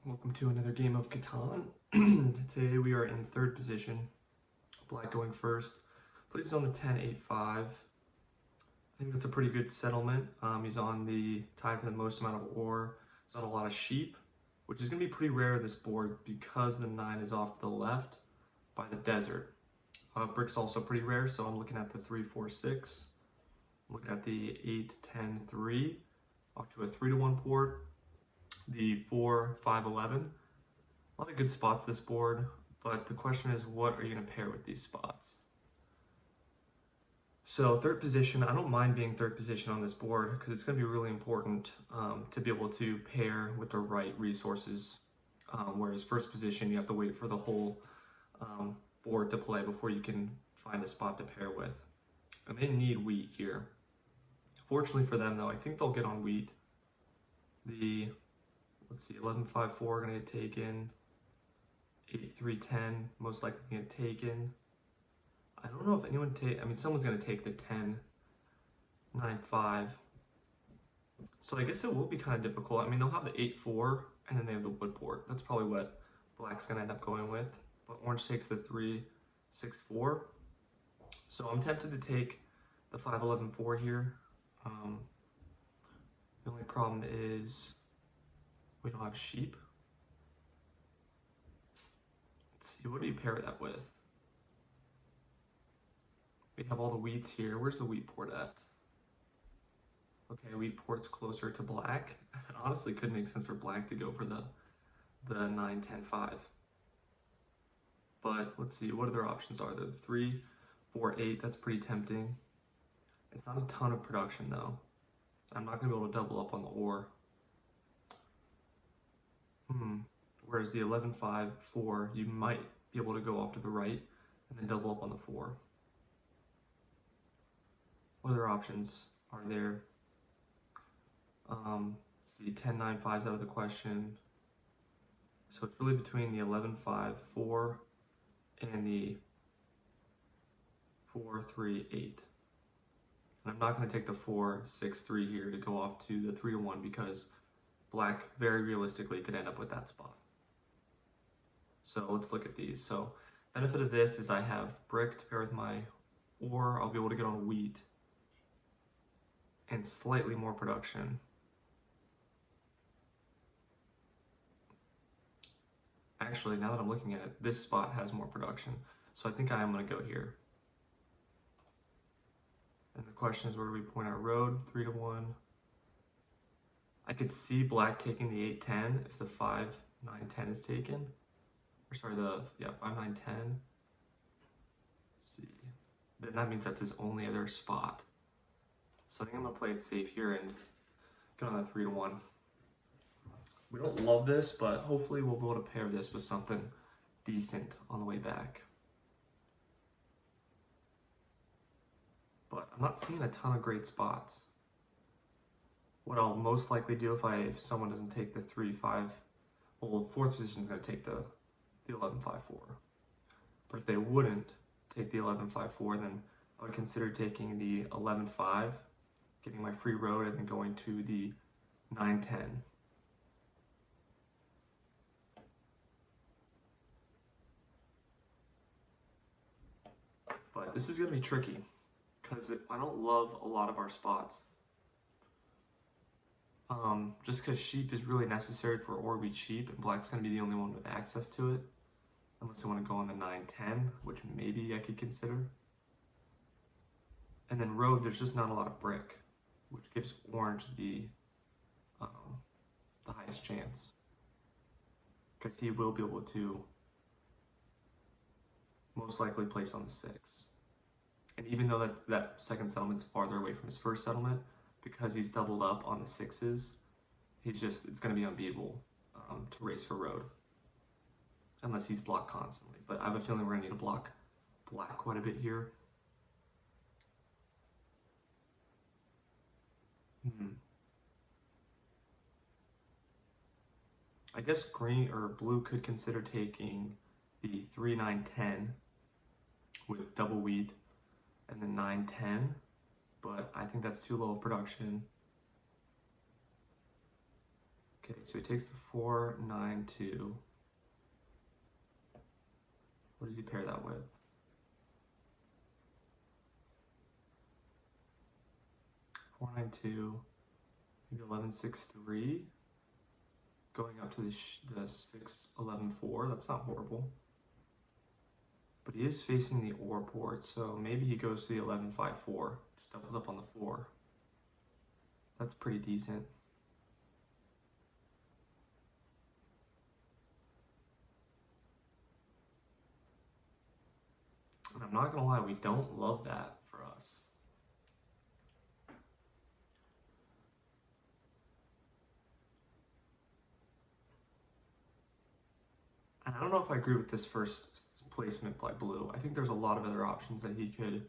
Welcome to another game of Catan. Today we are in third position. Black going first. Plays on the 10-8-5. I think that's a pretty good settlement. He's on the tide for the most amount of ore. He's on a lot of sheep, which is going to be pretty rare this board because the 9 is off to the left by the desert. Brick's also pretty rare, so I'm looking at the 3-4-6. I'm looking at the 8-10-3 off to a 3-1 port. The 4-5-11. A lot of good spots this board, but the question is, what are you going to pair with these spots? So third position, I don't mind being third position on this board because it's going to be really important to be able to pair with the right resources. Whereas first position, you have to wait for the whole board to play before you can find a spot to pair with. And they need wheat here. Fortunately for them though, I think they'll get on wheat. Let's see, 11-5-4 gonna get taken. 8-3-10 most likely gonna get taken. I don't know if anyone someone's gonna take the 10-9-5. So I guess it will be kind of difficult. I mean, they'll have the 8-4 and then they have the wood port. That's probably what Black's gonna end up going with. But Orange takes the 3-6-4. So I'm tempted to take the 5-11-4 here. The only problem is we don't have sheep. Let's see, what do you pair that with? We have all the wheats here. Where's the wheat port at? Okay, wheat port's closer to black. It honestly could make sense for black to go for the 9-10-5. But let's see what other options are there. 3-4-8, that's pretty tempting. It's not a ton of production though. I'm not gonna be able to double up on the ore. Whereas the 11-5-4, you might be able to go off to the right and then double up on the 4. What other options are there? See, 10-9-5's out of the question. So it's really between the 11-5-4 and the 4-3-8. And I'm not going to take the 4-6-3 here to go off to the 3-1 because Black very realistically could end up with that spot. So let's look at these. So benefit of this is I have brick to pair with my ore. I'll be able to get on wheat and slightly more production. Actually, now that I'm looking at it, this spot has more production. So I think I am going to go here. And the question is, where do we point our road? 3-1. I could see Black taking the 8-10 if the 5-9-10 is taken. Or sorry, 5-9-10. Let's see. Then that means that's his only other spot. So I think I'm gonna play it safe here and get on that 3-1. We don't love this, but hopefully we'll be able to pair this with something decent on the way back. But I'm not seeing a ton of great spots. What I'll most likely do if someone doesn't take the 3-5, well, fourth position is going to take the 11-5-4. But if they wouldn't take the 11-5-4, then I would consider taking the 11-5, getting my free road, and then going to the 9-10. But this is going to be tricky because I don't love a lot of our spots. Just because sheep is really necessary for ore wheat sheep, and Black's going to be the only one with access to it. Unless I want to go on the 9-10, which maybe I could consider. And then road, there's just not a lot of brick, which gives Orange the highest chance. Because he will be able to most likely place on the 6. And even though that second settlement's farther away from his first settlement, because he's doubled up on the 6s, it's going to be unbeatable to race for road. Unless he's blocked constantly. But I have a feeling we're going to need to block Black quite a bit here. I guess green or blue could consider taking the 3-9-10 with double wheat and then 9-10. But I think that's too low of production. Okay, so he takes the 4, 9, 2. What does he pair that with? Four, 9, 2, maybe 11, 6, 3. Going up to the 6, 11, 4. That's not horrible. But he is facing the OR port, so maybe he goes to the 11, 5, 4. Just doubles up on the 4. That's pretty decent. And I'm not gonna lie, we don't love that for us. And I don't know if I agree with this first placement by blue. I think there's a lot of other options that he could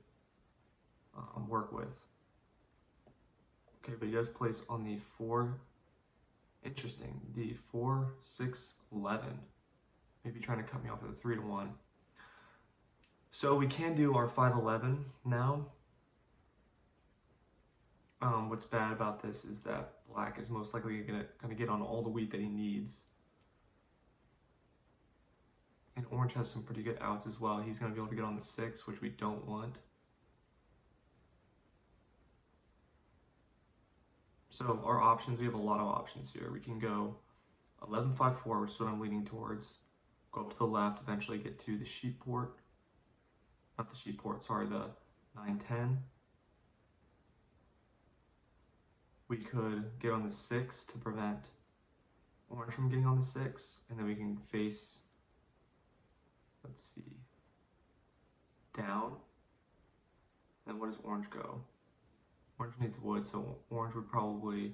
work with. Okay, but he does place on the 4. Interesting. The 4, 6, 11. Maybe trying to cut me off with a 3 to 1. So we can do our 5, 11 now. What's bad about this is that black is most likely gonna get on all the wheat that he needs. And orange has some pretty good outs as well. He's gonna be able to get on the 6, which we don't want. So our options, we have a lot of options here. We can go 11, 5, 4, which is what I'm leaning towards. Go up to the left, eventually get to the sheep port. Not the sheep port, sorry, the 9, 10. We could get on the 6 to prevent orange from getting on the 6, and then we can face, let's see, down. Then where does orange go? Orange needs wood, so orange would probably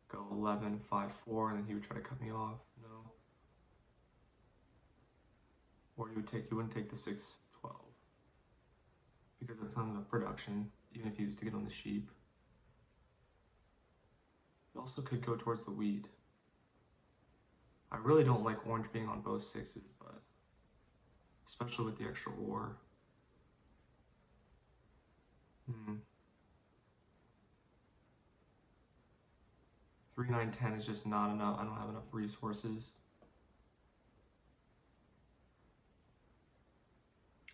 go 11, 5, 4, and then he would try to cut me off. No. Or you wouldn't take the 6, 12. Because that's not enough production, even if you used to get on the sheep. You also could go towards the wheat. I really don't like orange being on both 6s, but especially with the extra ore. 3, 9, 10 is just not enough. I don't have enough resources.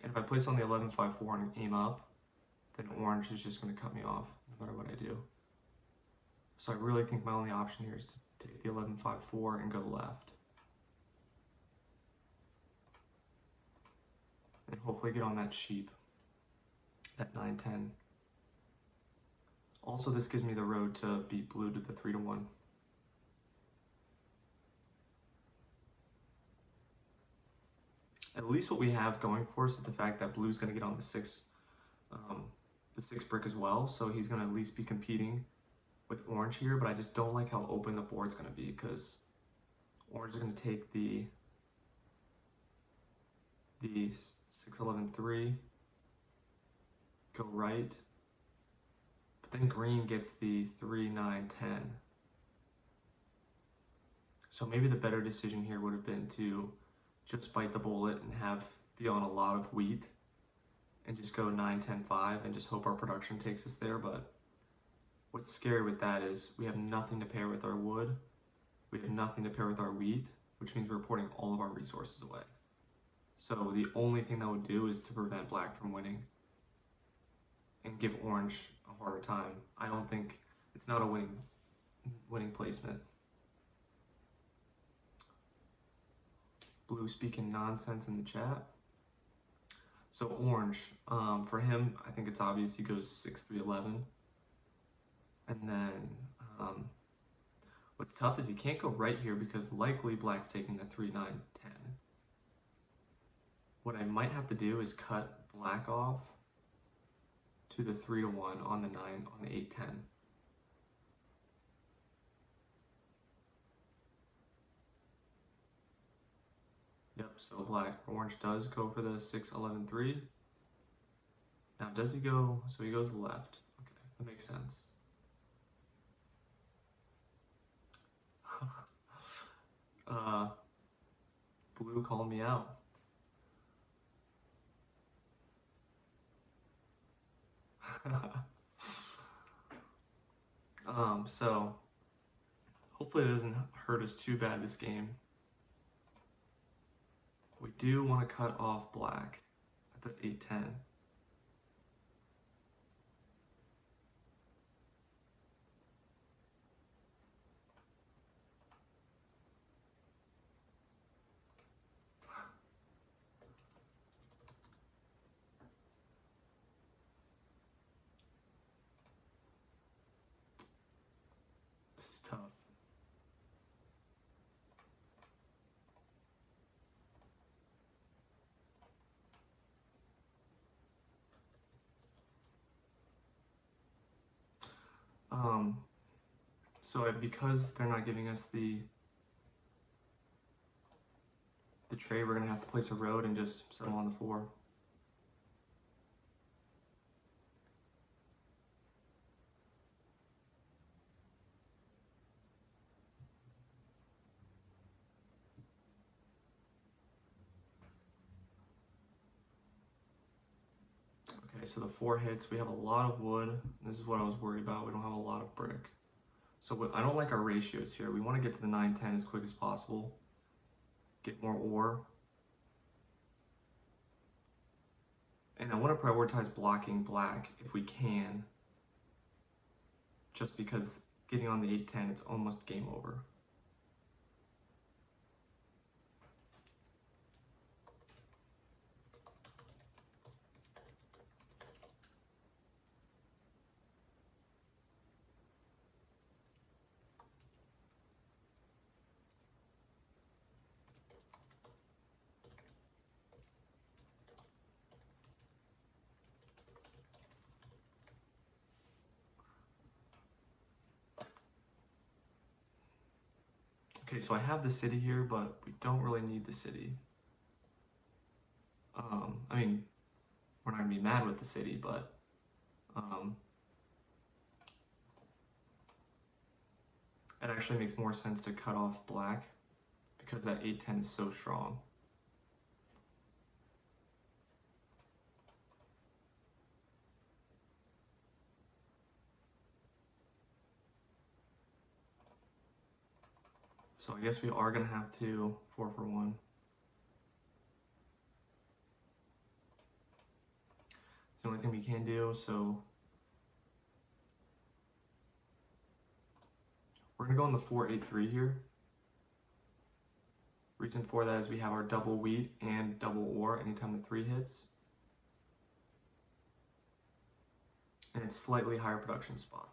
And if I place on the 11, 5, 4 and aim up, then orange is just going to cut me off no matter what I do. So I really think my only option here is to take the 11, 5, 4 and go left. And hopefully get on that sheep, that 9, 10. Also, this gives me the road to beat blue to the 3 to 1. At least what we have going for us is the fact that blue's going to get on the 6 brick as well, so he's going to at least be competing with orange here, but I just don't like how open the board's going to be because orange is going to take the 6, 11, 3, go right, but then green gets the 3, 9, 10. So maybe the better decision here would have been to just bite the bullet and be on a lot of wheat and just go 9, 10, 5 and just hope our production takes us there. But what's scary with that is we have nothing to pair with our wood. We have nothing to pair with our wheat, which means we're putting all of our resources away. So the only thing that would do is to prevent black from winning and give orange a harder time. I don't think it's not a winning placement. Blue speaking nonsense in the chat. So orange, for him, I think it's obvious he goes 6, 3, 11. And then what's tough is he can't go right here because likely black's taking the 3, 9, 10. What I might have to do is cut black off to the 3 to 1 on the 9, on the 8, 10. Yep, so orange does go for the 6, 11, 3. Now does he go, so he goes left. Okay, that makes sense. Blue called me out. So Hopefully it doesn't hurt us too bad this game. We do want to cut off black at the 8-10. This is tough. So because they're not giving us the trade, we're gonna have to place a road and just settle on the 4. Okay, so the 4 hits, we have a lot of wood. This is what I was worried about. We don't have a lot of brick. So I don't like our ratios here. We want to get to the 9-10 as quick as possible. Get more ore. And I want to prioritize blocking black if we can. Just because getting on the 8-10, it's almost game over. Okay, so I have the city here, but we don't really need the city. I mean, we're not gonna be mad with the city, but it actually makes more sense to cut off black because that 8-10 is so strong. So I guess we are gonna have to 4 for 1. It's the only thing we can do, so we're gonna go on the 4-8-3 here. Reason for that is we have our double wheat and double ore anytime the 3 hits. And it's slightly higher production spot.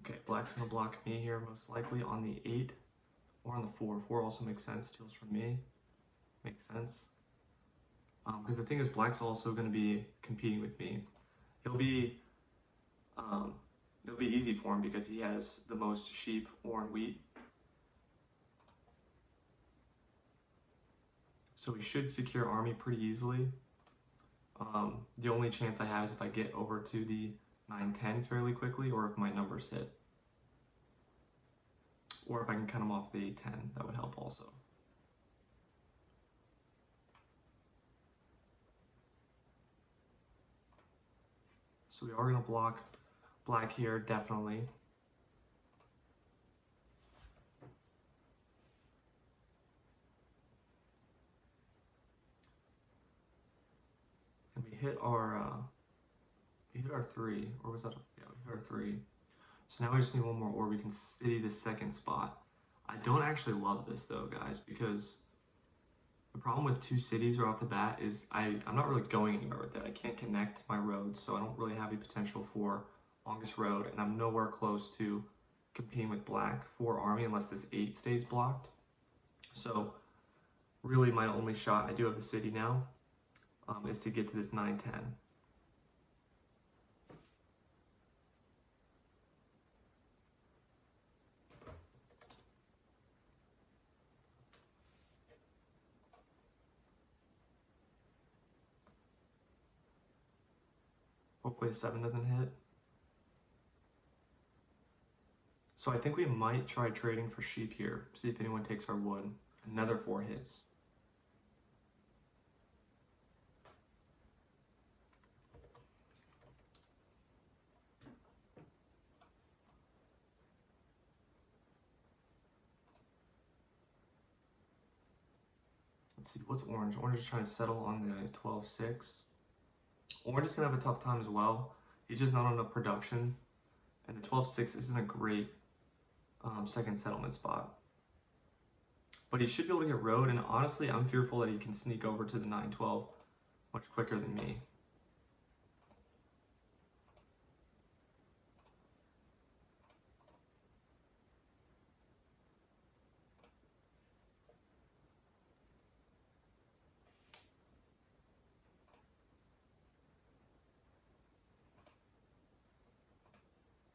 Okay, black's gonna block me here most likely on the 8 or on the 4. 4 also makes sense, steals from me. Makes sense. Because the thing is, black's also gonna be competing with me. It'll be easy for him because he has the most sheep, ore, and wheat. So we should secure army pretty easily. The only chance I have is if I get over to the 9-10 fairly quickly, or if my numbers hit. Or if I can cut them off the 8-10, that would help also. So we are going to block black here, definitely. And we hit our 3, or was that? Yeah, we hit our 3. So now we just need one more ore. We can city the second spot. I don't actually love this though, guys, because the problem with 2 cities right off the bat is I'm not really going anywhere with it. I can't connect my roads, so I don't really have a potential for longest road, and I'm nowhere close to competing with black for army unless this 8 stays blocked. So really my only shot, I do have the city now, is to get to this 9-10. Hopefully a 7 doesn't hit. So I think we might try trading for sheep here. See if anyone takes our wood. Another 4 hits. Let's see, what's orange? Orange is trying to settle on the 12-6. Orange is going to have a tough time as well. He's just not on enough production. And the 12-6 isn't a great second settlement spot. But he should be able to get road, and honestly, I'm fearful that he can sneak over to the 9-12 much quicker than me.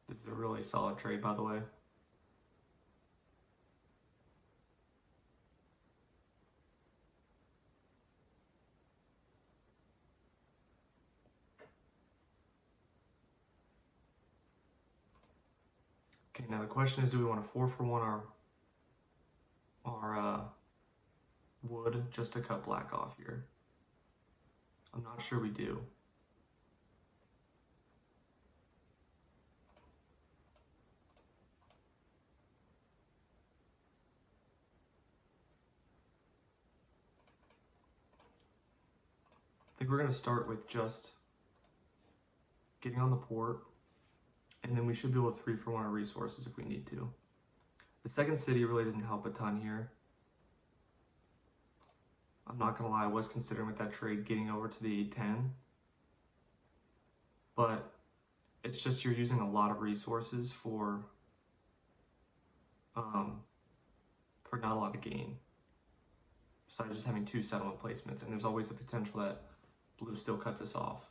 This is a really solid trade, by the way. Okay, now the question is, do we want to 4-for-1 our wood just to cut black off here? I'm not sure we do. I think we're going to start with just getting on the port, and then we should be able to 3-for-1 our resources if we need to. The second city really doesn't help a ton here. I'm not going to lie, I was considering with that trade getting over to the 8-10. But it's just you're using a lot of resources for not a lot of gain. Besides just having 2 settlement placements, and there's always the potential that blue still cuts us off.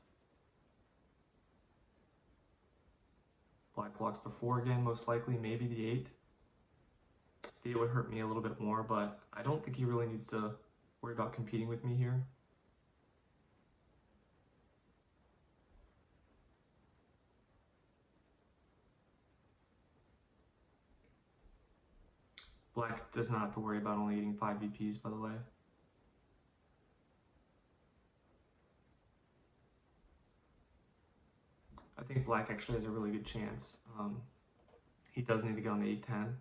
Black blocks the 4 again, most likely, maybe the 8. The 8 would hurt me a little bit more, but I don't think he really needs to worry about competing with me here. Black does not have to worry about only eating 5 VPs, by the way. I think black actually has a really good chance. He does need to get on the 8-10.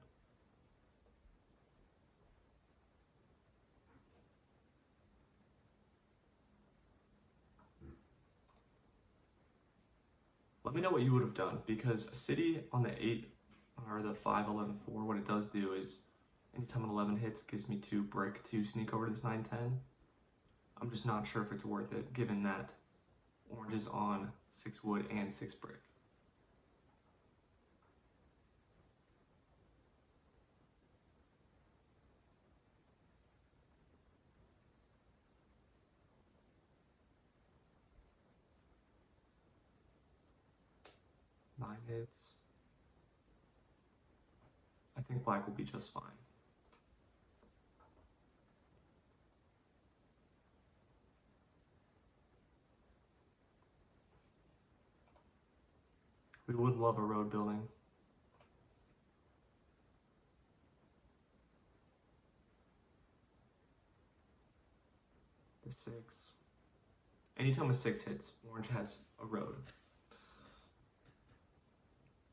Let me know what you would have done, because a city on the 8 or the 5-11-4, what it does do is anytime an 11 hits, gives me 2 brick to sneak over to this 9-10. I'm just not sure if it's worth it, given that orange is on 6 wood and 6 brick. Nine hits. I think black will be just fine. We would love a road building. The 6. Anytime a 6 hits, orange has a road.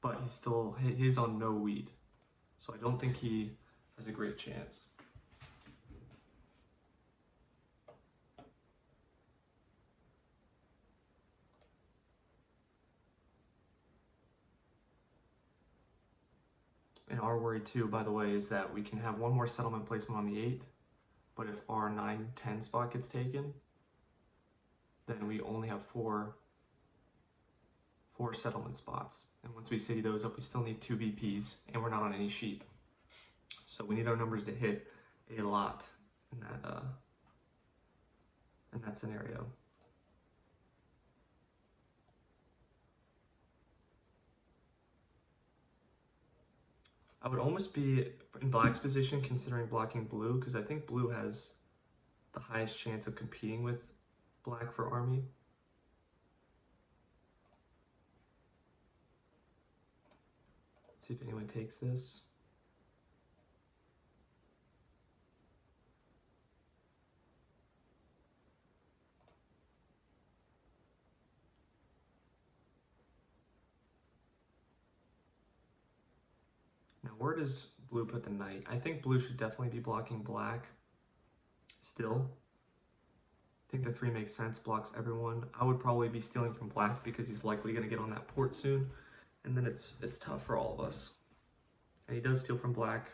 But he's on no wheat. So I don't think he has a great chance. And our worry too, by the way, is that we can have one more settlement placement on the 8, but if our 9-10 spot gets taken, then we only have four settlement spots. And once we city those up, we still need 2 VPs, and we're not on any sheep. So we need our numbers to hit a lot in that scenario. I would almost be in black's position considering blocking blue, because I think blue has the highest chance of competing with black for army. See if anyone takes this. Now, where does blue put the knight? I think blue should definitely be blocking black still. I think the 3 makes sense, blocks everyone. I would probably be stealing from black because he's likely going to get on that port soon, and then it's tough for all of us. And he does steal from black.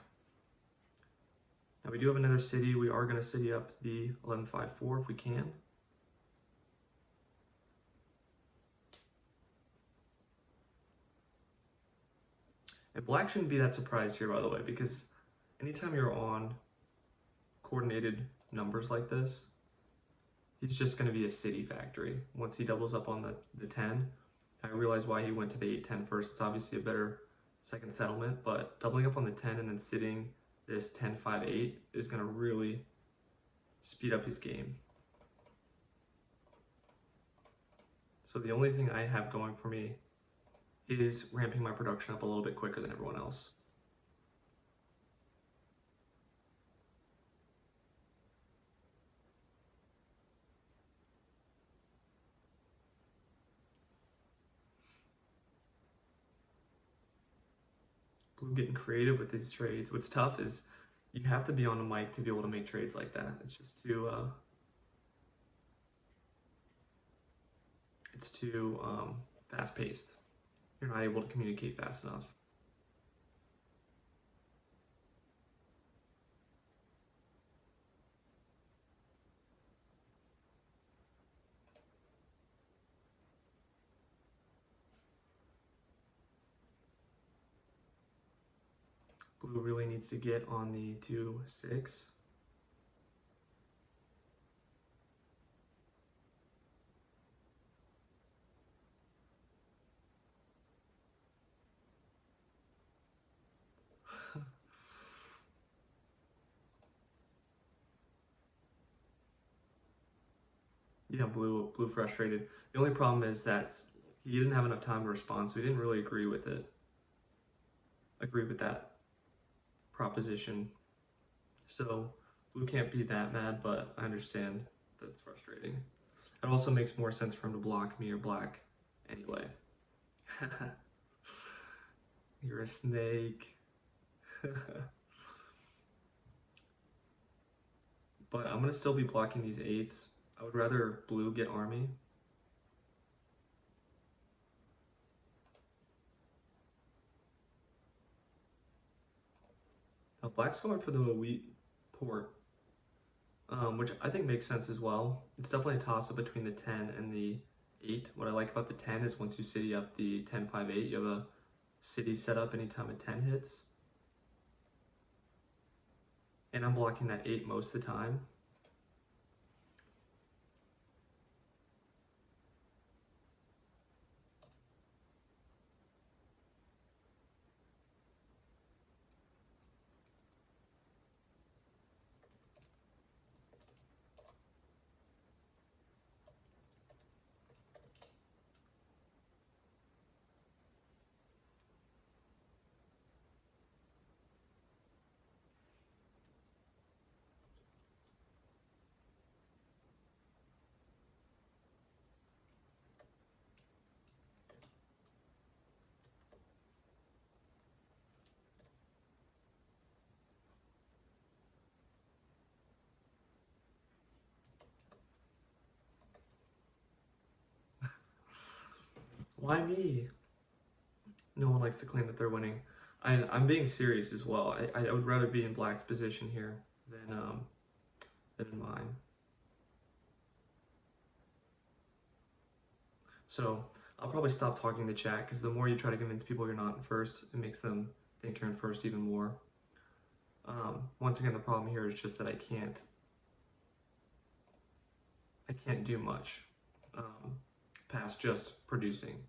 Now we do have another city. We are going to city up the 11-5-4 if we can. And black shouldn't be that surprised here, by the way, because anytime you're on coordinated numbers like this, he's just going to be a city factory. Once he doubles up on the 10, I realize why he went to the 8-10 first. It's obviously a better second settlement, but doubling up on the 10 and then sitting this 10-5-8 is going to really speed up his game. So the only thing I have going for me is ramping my production up a little bit quicker than everyone else. Blue getting creative with these trades. What's tough is you have to be on the mic to be able to make trades like that. It's just too fast-paced. You're not able to communicate fast enough. Blue really needs to get on the 2-6. Yeah, blue frustrated. The only problem is that he didn't have enough time to respond, so he didn't really agree with that proposition. So blue can't be that mad, but I understand that's frustrating. It also makes more sense for him to block me or black anyway. You're a snake. But I'm gonna still be blocking these 8s. I would rather blue get army. Now black's going for the wheat port, which I think makes sense as well. It's definitely a toss-up between the 10 and the 8. What I like about the 10 is once you city up the 10-5-8, you have a city set up anytime a 10 hits. And I'm blocking that 8 most of the time. Why me? No one likes to claim that they're winning. I'm being serious as well. I would rather be in black's position here than in mine. So I'll probably stop talking to chat because the more you try to convince people you're not in first, it makes them think you're in first even more. Once again, the problem here is just that I can't do much past just producing.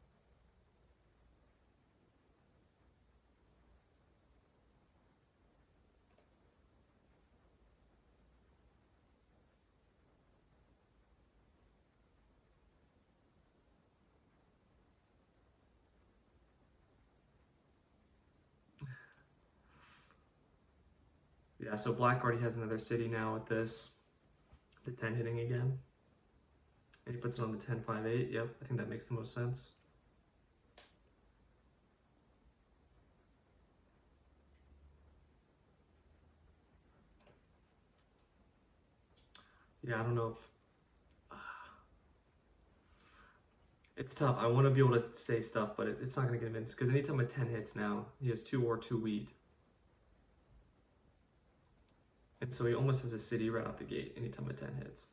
Yeah, so black already has another city now with this. The 10 hitting again. And he puts it on the 10-5-8. Yep, I think that makes the most sense. Yeah, I don't know if... It's tough. I want to be able to say stuff, but it's not going to convince. Because anytime a 10 hits now, he has 2 or 2 wheat. And so he almost has a city right out the gate anytime a 10 hits.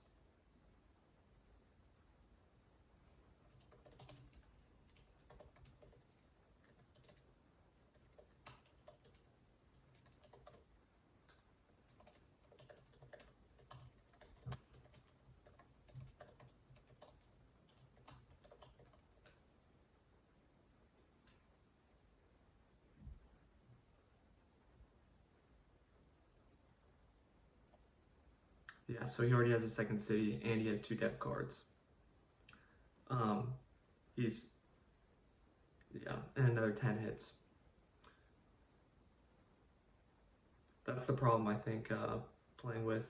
Yeah, so he already has a second city, and he has 2 depth cards. Yeah, and another 10 hits. That's the problem, I think, playing with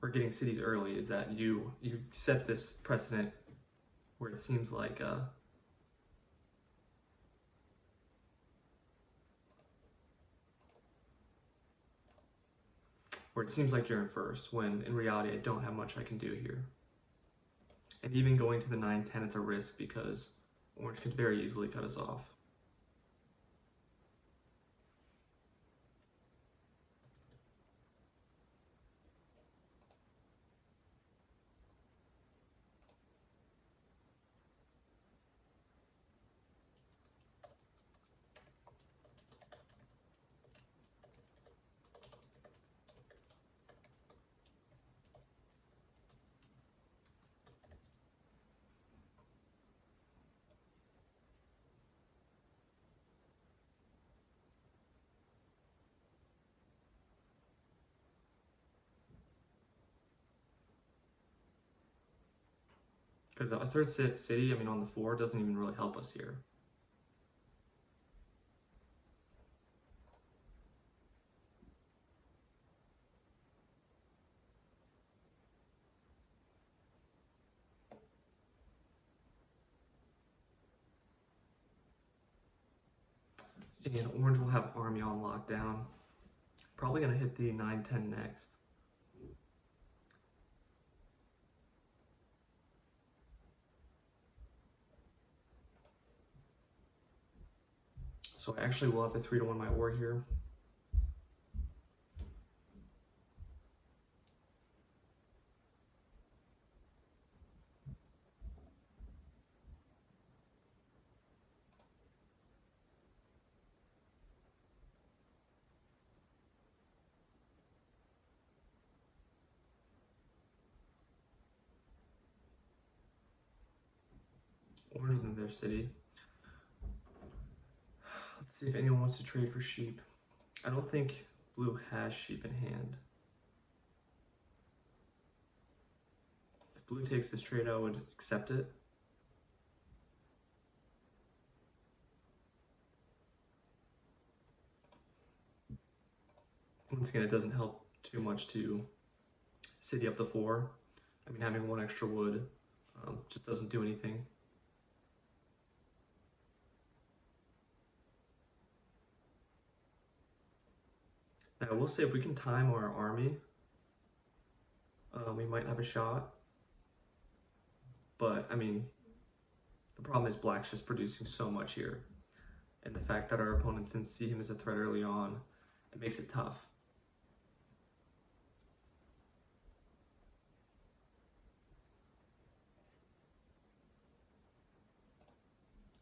or getting cities early, is that you set this precedent where it seems like you're in first, when in reality I don't have much I can do here. And even going to the 9-10, it's a risk because orange could very easily cut us off. Because a third city, I mean, on the 4 doesn't even really help us here. And orange will have army on lockdown. Probably going to hit the 9-10 next. So I actually will have to 3-1 my war here. Orange in their city. Let's see if anyone wants to trade for sheep. I don't think blue has sheep in hand. If blue takes this trade, I would accept it. Once again, it doesn't help too much to city up the 4. I mean, having 1 extra wood just doesn't do anything. Now, I will say if we can time our army, we might have a shot. But, I mean, the problem is black's just producing so much here. And the fact that our opponents didn't see him as a threat early on, it makes it tough.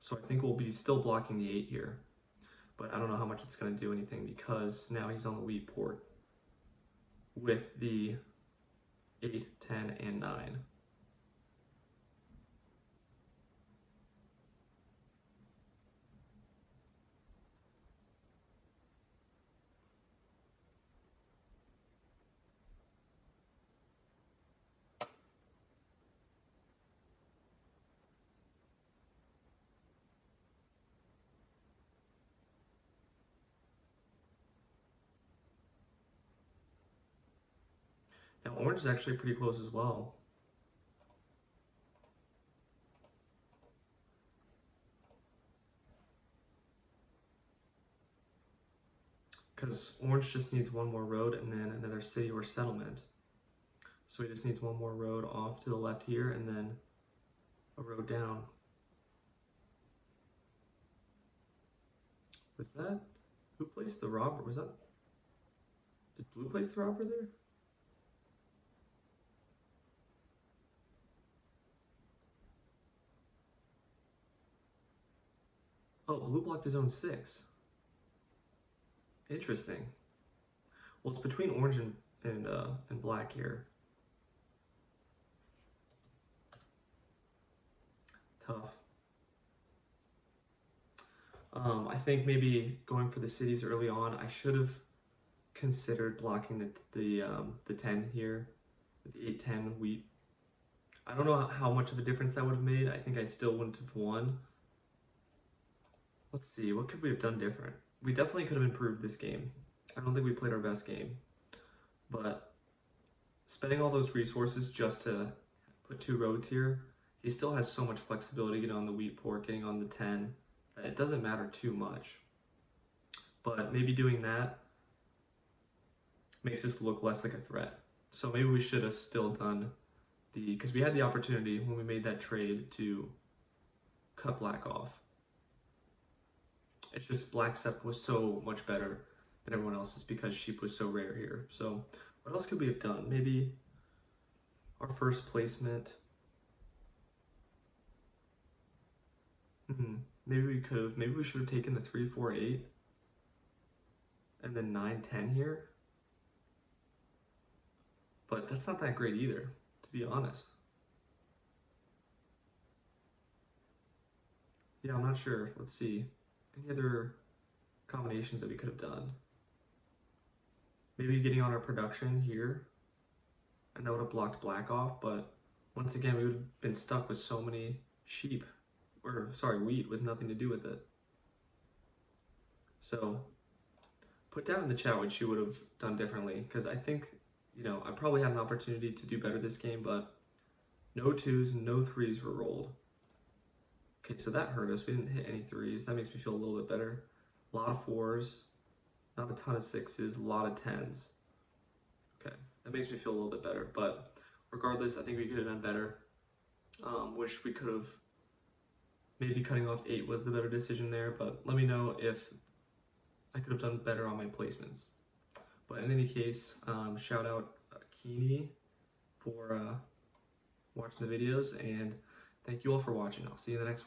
So I think we'll be still blocking the 8 here. But I don't know how much it's going to do anything because now he's on the wheat port with the 8, 10, and 9. Now orange is actually pretty close as well. Because orange just needs one more road and then another city or settlement. So he just needs one more road off to the left here and then a road down. Was that? Who placed the robber? Was that? Did blue place the robber there? Oh, blue blocked his own 6. Interesting. Well, it's between orange and black here. Tough. I think maybe going for the cities early on, I should have considered blocking the 10 here, the 8-10 wheat. I don't know how much of a difference that would have made. I think I still wouldn't have won. Let's see, what could we have done different? We definitely could have improved this game. I don't think we played our best game, but spending all those resources just to put 2 roads here, he still has so much flexibility getting on the wheat port, getting on the 10, that it doesn't matter too much. But maybe doing that makes us look less like a threat. So maybe we should have still done because we had the opportunity when we made that trade to cut black off. It's just black sep was so much better than everyone else's because sheep was so rare here. So what else could we have done? Maybe our first placement. Maybe we could have. Maybe we should have taken the 3-4-8 and then 9-10 here. But that's not that great either, to be honest. Yeah, I'm not sure. Let's see. Any other combinations that we could have done? Maybe getting on our production here, and that would have blocked black off, but once again, we would have been stuck with so many sheep, or sorry, wheat with nothing to do with it. So put down in the chat what you would have done differently, because I think, I probably had an opportunity to do better this game, but no 2s, no 3s were rolled. Okay, so that hurt us. We didn't hit any 3s. That makes me feel a little bit better. A lot of 4s, not a ton of 6s, a lot of 10s. Okay, that makes me feel a little bit better, but regardless, I think we could have done better. Wish we could have, maybe cutting off 8 was the better decision there, but let me know if I could have done better on my placements. But in any case, shout out Keeney for watching the videos, and thank you all for watching. I'll see you in the next one.